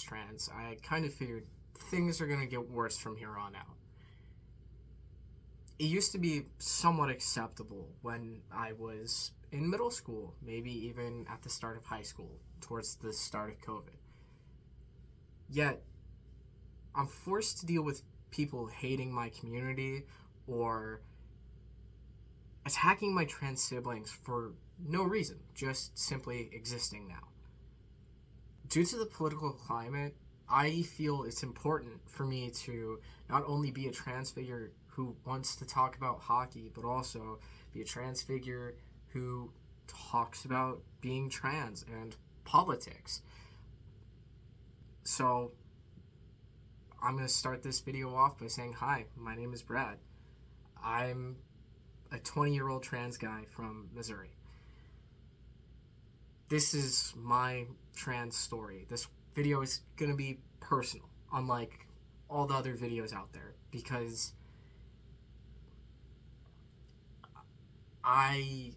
trans, I kind of figured things are going to get worse from here on out. It used to be somewhat acceptable when I was in middle school, maybe even at the start of high school, towards the start of COVID. Yet, I'm forced to deal with people hating my community or attacking my trans siblings for no reason, just simply existing now. Due to the political climate, I feel it's important for me to not only be a trans figure who wants to talk about hockey, but also be a trans figure who talks about being trans and politics. So, I'm going to start this video off by saying, hi, my name is Brad. I'm a 20-year-old trans guy from Missouri. This is my trans story. This video is going to be personal, unlike all the other videos out there, because I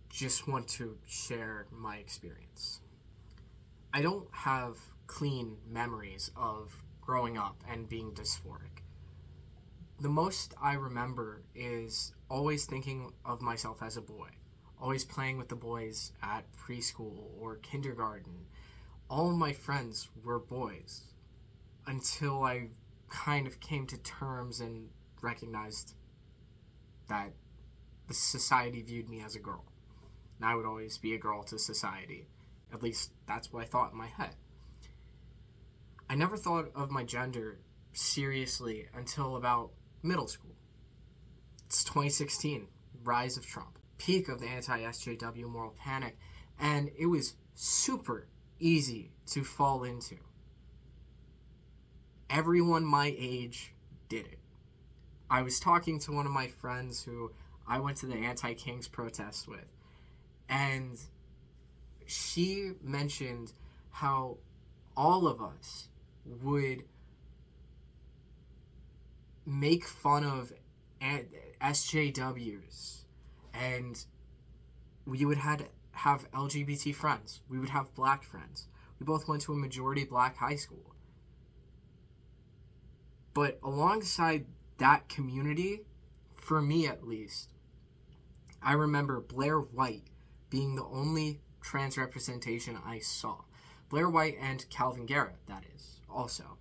just want to share my experience. I don't have clean memories of growing up and being dysphoric. The most I remember is always thinking of myself as a boy, always playing with the boys at preschool or kindergarten. All of my friends were boys until I kind of came to terms and recognized that the society viewed me as a girl. And I would always be a girl to society. At least that's what I thought in my head. I never thought of my gender seriously until about middle school. It's 2016, rise of Trump, peak of the anti-SJW moral panic, and it was super easy to fall into. Everyone my age did it. I was talking to one of my friends who I went to the anti-Kings protest with, and she mentioned how all of us would make fun of SJWs, and we would have LGBT friends. We would have black friends. We both went to a majority black high school. But alongside that community, for me at least, I remember Blair White being the only trans representation I saw. Blair White and Calvin Garrett, that is, also.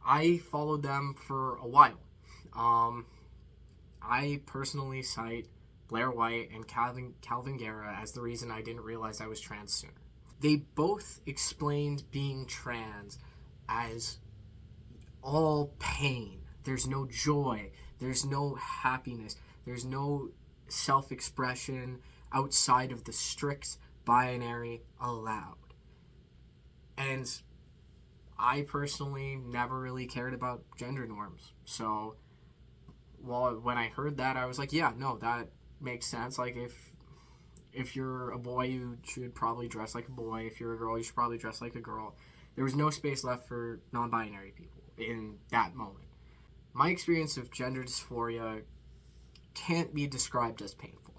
I followed them for a while. I personally cite Blair White and Calvin Garrett as the reason I didn't realize I was trans sooner. They both explained being trans as all pain. There's no joy. There's no happiness. There's no self-expression outside of the strict binary allowed. And I personally never really cared about gender norms. So, when I heard that, I was like, yeah, no, that makes sense. Like, if you're a boy, you should probably dress like a boy. If you're a girl, you should probably dress like a girl. There was no space left for non-binary people in that moment. My experience of gender dysphoria can't be described as painful.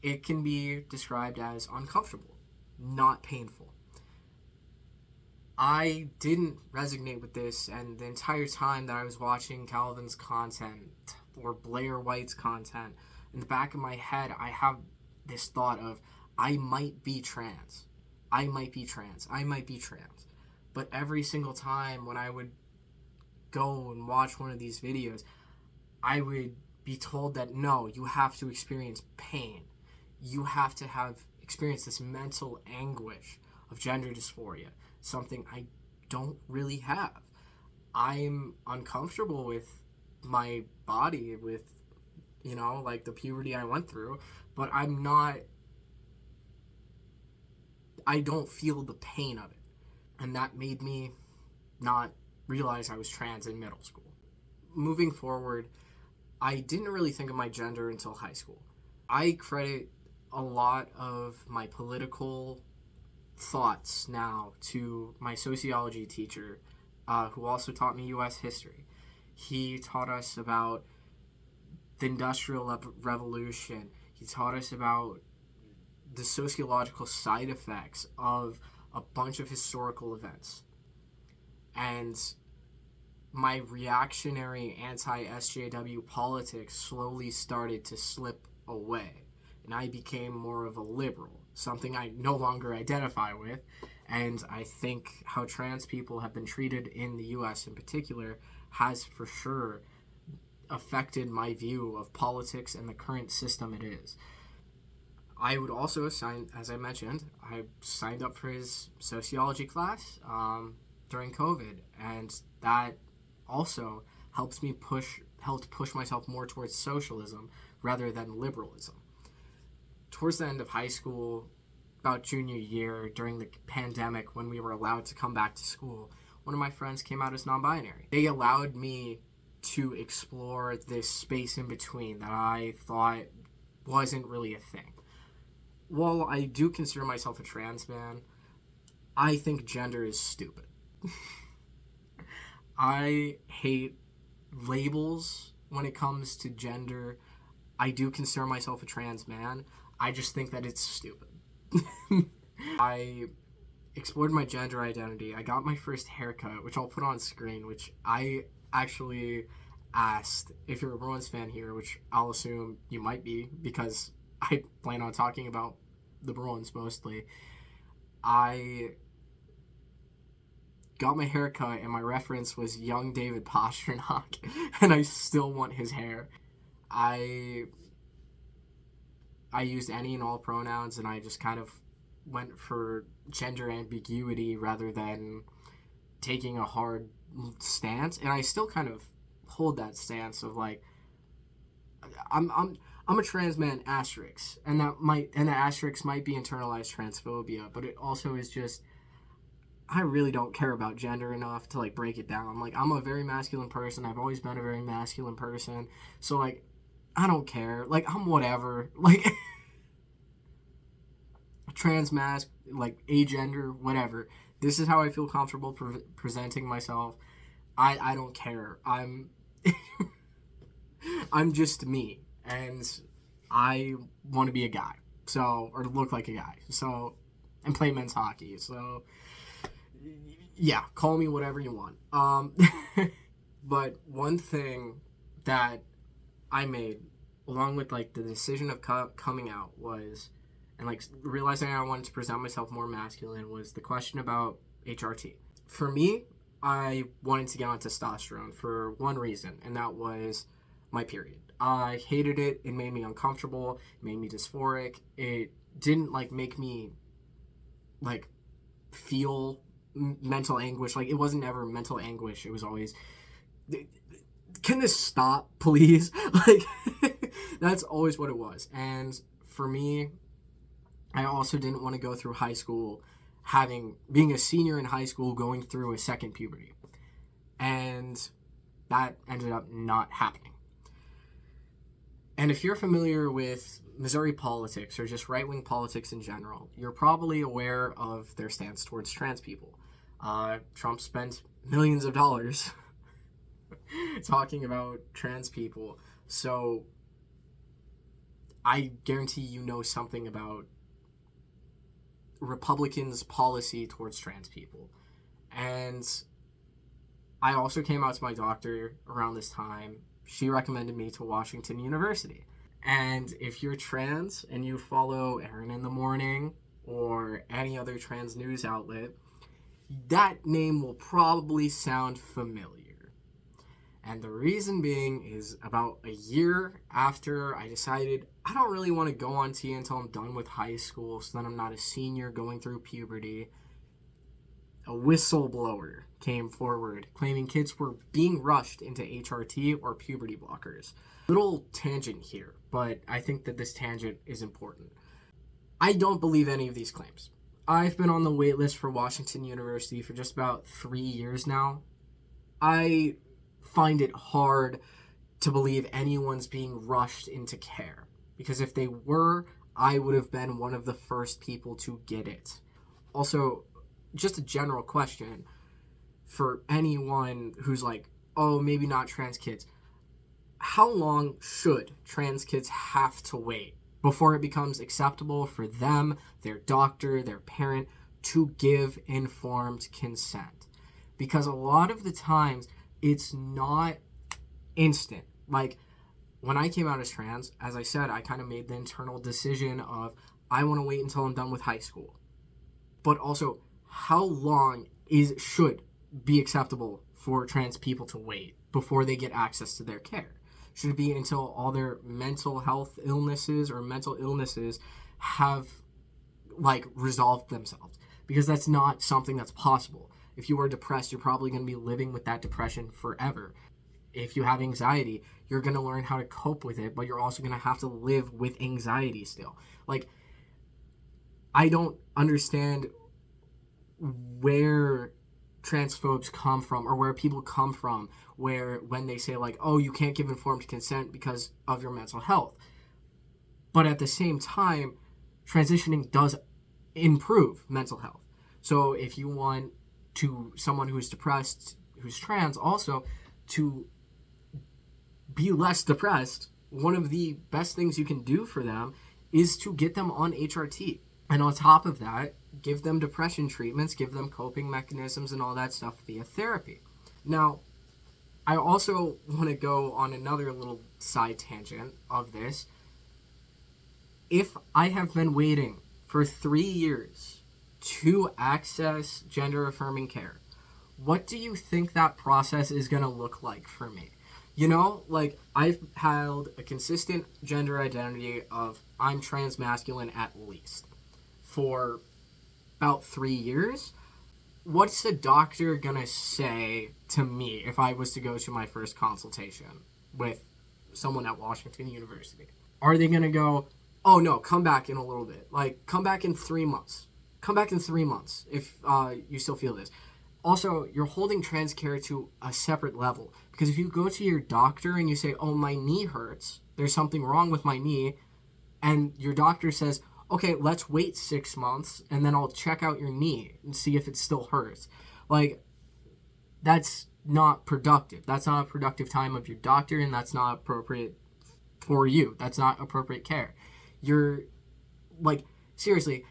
It can be described as uncomfortable, not painful. I didn't resonate with this, and the entire time that I was watching Calvin's content or Blair White's content, in the back of my head, I have this thought of, I might be trans. I might be trans. I might be trans. But every single time when I would go and watch one of these videos, I would be told that, no, you have to experience pain. You have to have experienced this mental anguish of gender dysphoria, something I don't really have. I'm uncomfortable with my body, with, like the puberty I went through, but I don't feel the pain of it. And that made me not realize I was trans in middle school. Moving forward, I didn't really think of my gender until high school. I credit a lot of my political thoughts now to my sociology teacher, who also taught me U.S. history. He taught us about the Industrial Revolution. He taught us about the sociological side effects of a bunch of historical events. And my reactionary anti-SJW politics slowly started to slip away. And I became more of a liberal, something I no longer identify with. And I think how trans people have been treated in the U.S. in particular has for sure affected my view of politics and the current system it is. I would also as I mentioned, I signed up for his sociology class during COVID, and that also helped push myself more towards socialism rather than liberalism. Towards the end of high school, about junior year, during the pandemic when we were allowed to come back to school, one of my friends came out as non-binary. They allowed me to explore this space in between that I thought wasn't really a thing. While I do consider myself a trans man, I think gender is stupid. I hate labels when it comes to gender. I do consider myself a trans man. I just think that it's stupid. I explored my gender identity. I got my first haircut, which I'll put on screen, which I actually asked if you're a Bruins fan here, which I'll assume you might be because I plan on talking about the Bruins mostly. I got my hair cut and my reference was young David Pastrnak, and I still want his hair. I used any and all pronouns, and I just kind of went for gender ambiguity rather than taking a hard stance. And I still kind of hold that stance of like, I'm a trans man asterisk, and the asterisk might be internalized transphobia, but it also is just, I really don't care about gender enough to like break it down. Like, I'm a very masculine person. I've always been a very masculine person. So like, I don't care. Like, I'm whatever. Like, trans mask, like agender, whatever. This is how I feel comfortable presenting myself. I don't care. I'm just me, and I want to be a guy. So, or look like a guy. So, and play men's hockey. So, yeah, call me whatever you want. But one thing that I made, along with like the decision of coming out, was, and like realizing I wanted to present myself more masculine, was the question about HRT. For me, I wanted to get on testosterone for one reason, and that was my period. I hated it. It made me uncomfortable. It made me dysphoric. It didn't like make me like feel mental anguish. Like, it wasn't ever mental anguish. It was always, can this stop, please? Like, that's always what it was. And for me, I also didn't want to go through high school being a senior in high school, going through a second puberty. And that ended up not happening. And if you're familiar with Missouri politics or just right-wing politics in general, you're probably aware of their stance towards trans people. Trump spent millions of dollars talking about trans people. So I guarantee you know something about Republicans' policy towards trans people. And I also came out to my doctor around this time. She recommended me to Washington University. And if you're trans and you follow Aaron in the Morning or any other trans news outlet, that name will probably sound familiar. And the reason being is about a year after I decided I don't really want to go on T until I'm done with high school, so that I'm not a senior going through puberty, a whistleblower came forward claiming kids were being rushed into HRT or puberty blockers. Little tangent here, but I think that this tangent is important. I don't believe any of these claims. I've been on the wait list for Washington University for just about 3 years now. I find it hard to believe anyone's being rushed into care, because if they were, I would have been one of the first people to get it. Also, just a general question for anyone who's like, oh, maybe not trans kids. How long should trans kids have to wait before it becomes acceptable for them, their doctor, their parent, to give informed consent. Because a lot of the times, it's not instant. Like, when I came out as trans, as I said, I kind of made the internal decision of, I want to wait until I'm done with high school. But also, how long should be acceptable for trans people to wait before they get access to their care? Should it be until all their mental health illnesses or mental illnesses have resolved themselves? Because that's not something that's possible. If you are depressed, you're probably going to be living with that depression forever. If you have anxiety, you're going to learn how to cope with it, but you're also going to have to live with anxiety still. I don't understand where transphobes come from, or where people come from, when they say oh, you can't give informed consent because of your mental health. But at the same time, transitioning does improve mental health. So if you want someone who's depressed, who's trans, also to be less depressed, one of the best things you can do for them is to get them on HRT. And on top of that, give them depression treatments, give them coping mechanisms and all that stuff via therapy. Now, I also want to go on another little side tangent of this. If I have been waiting for 3 years to access gender-affirming care, what do you think that process is going to look like for me? I've held a consistent gender identity of I'm transmasculine at least for about 3 years. What's the doctor gonna say to me if I was to go to my first consultation with someone at Washington University? Are they gonna go, oh no, come back in a little bit. Come back in 3 months. Come back in 3 months if you still feel this. Also, you're holding trans care to a separate level. Because if you go to your doctor and you say, oh, my knee hurts, there's something wrong with my knee, and your doctor says, okay, let's wait 6 months, and then I'll check out your knee and see if it still hurts. That's not productive. That's not a productive time of your doctor, and that's not appropriate for you. That's not appropriate care. You're, seriously,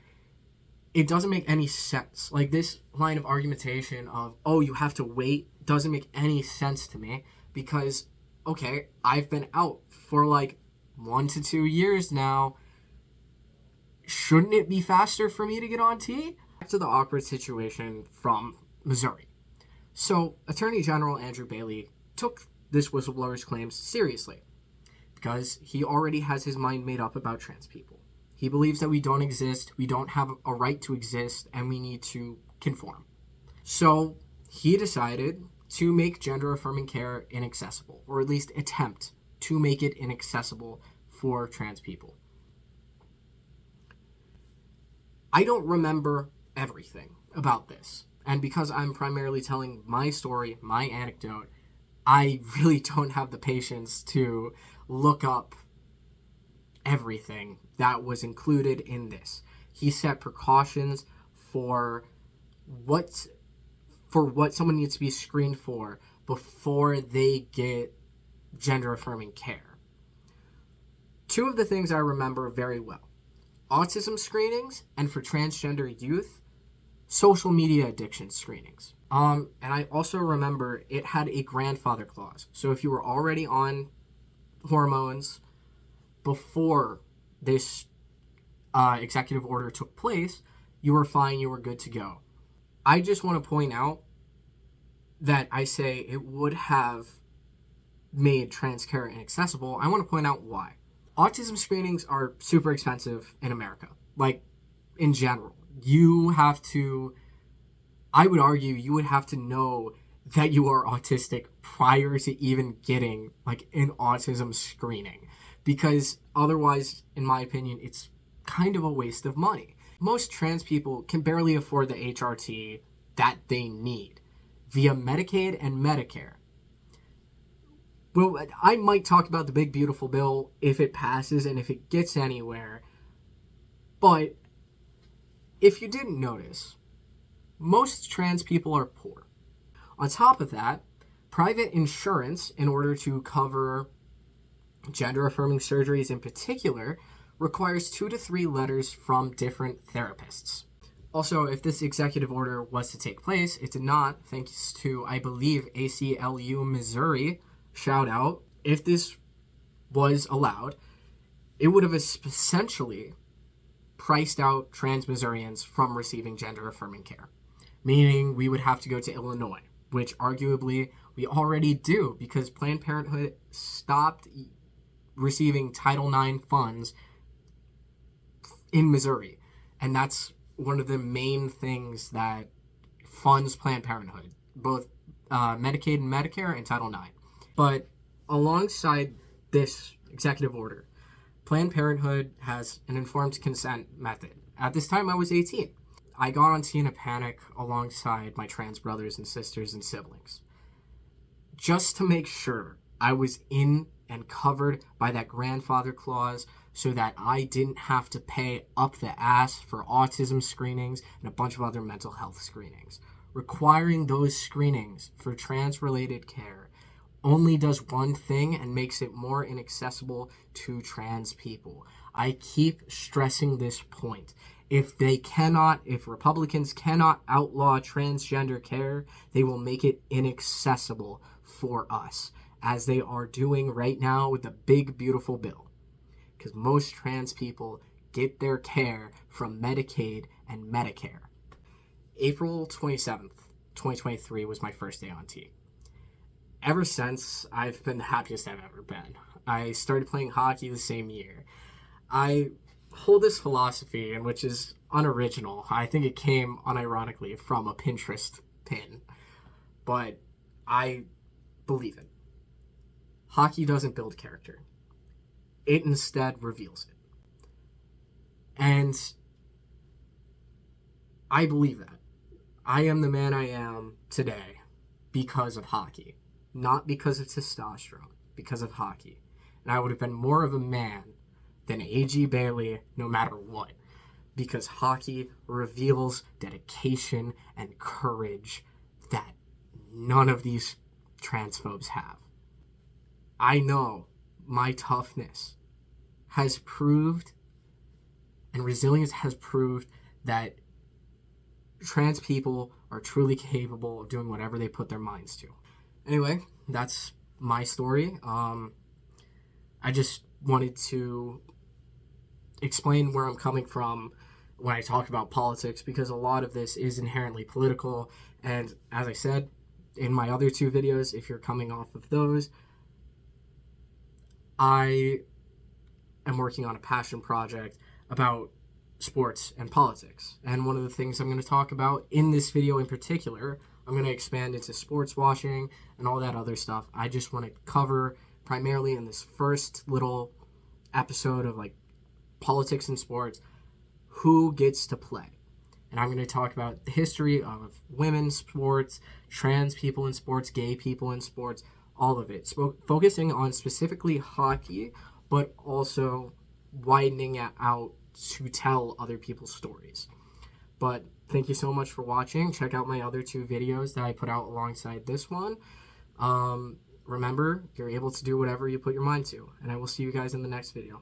it doesn't make any sense. This line of argumentation of, oh, you have to wait, doesn't make any sense to me, because, okay, I've been out for 1 to 2 years now. Shouldn't it be faster for me to get on T? Back to the awkward situation from Missouri. So, Attorney General Andrew Bailey took this whistleblower's claims seriously because he already has his mind made up about trans people. He believes that we don't exist, we don't have a right to exist, and we need to conform. So, he decided to make gender-affirming care inaccessible, or at least attempt to make it inaccessible for trans people. I don't remember everything about this. And because I'm primarily telling my story, my anecdote, I really don't have the patience to look up everything that was included in this. He set precautions for what someone needs to be screened for before they get gender-affirming care. 2 of the things I remember very well: autism screenings, and for transgender youth, social media addiction screenings. And I also remember it had a grandfather clause. So if you were already on hormones before this executive order took place, you were fine, you were good to go. I just want to point out that I say it would have made trans care inaccessible. I want to point out why. Autism screenings are super expensive in America. In general. I would argue you would have to know that you are autistic prior to even getting an autism screening. Because otherwise, in my opinion, it's kind of a waste of money. Most trans people can barely afford the HRT that they need via Medicaid and Medicare. Well, I might talk about the big beautiful bill if it passes and if it gets anywhere. But if you didn't notice, most trans people are poor. On top of that, private insurance, in order to cover gender-affirming surgeries in particular, requires 2 to 3 letters from different therapists. Also, if this executive order was to take place, it did not, thanks to, I believe, ACLU Missouri, shout out. If this was allowed, it would have essentially priced out trans Missourians from receiving gender affirming care, meaning we would have to go to Illinois, which arguably we already do because Planned Parenthood stopped receiving Title IX funds in Missouri. And that's one of the main things that funds Planned Parenthood, both Medicaid and Medicare and Title IX. But alongside this executive order, Planned Parenthood has an informed consent method. At this time, I was 18. I got on Tea in a Panic alongside my trans brothers and sisters and siblings, just to make sure I was in and covered by that grandfather clause so that I didn't have to pay up the ass for autism screenings and a bunch of other mental health screenings. Requiring those screenings for trans-related care only does one thing and makes it more inaccessible to trans people. I keep stressing this point. If Republicans cannot outlaw transgender care, they will make it inaccessible for us, as they are doing right now with the big, beautiful bill. Because most trans people get their care from Medicaid and Medicare. April 27th, 2023 was my first day on T. Ever since, I've been the happiest I've ever been. I started playing hockey the same year. I hold this philosophy, and which is unoriginal. I think it came unironically from a Pinterest pin, but I believe it. Hockey doesn't build character. It instead reveals it. And I believe that. I am the man I am today because of hockey. Not because of testosterone, because of hockey. And I would have been more of a man than A.G. Bailey no matter what. Because hockey reveals dedication and courage that none of these transphobes have. I know my toughness has proved, and resilience has proved, that trans people are truly capable of doing whatever they put their minds to. Anyway, that's my story. I just wanted to explain where I'm coming from when I talk about politics, because a lot of this is inherently political. And as I said in my other two videos, if you're coming off of those, I am working on a passion project about sports and politics. And one of the things I'm going to talk about in this video in particular, I'm going to expand into sports washing and all that other stuff. I just want to cover primarily in this first little episode of like politics and sports, who gets to play. And I'm going to talk about the history of women's sports, trans people in sports, gay people in sports, all of it. Focusing on specifically hockey, but also widening it out to tell other people's stories. But thank you so much for watching. Check out my other two videos that I put out alongside this one. Remember, you're able to do whatever you put your mind to. And I will see you guys in the next video.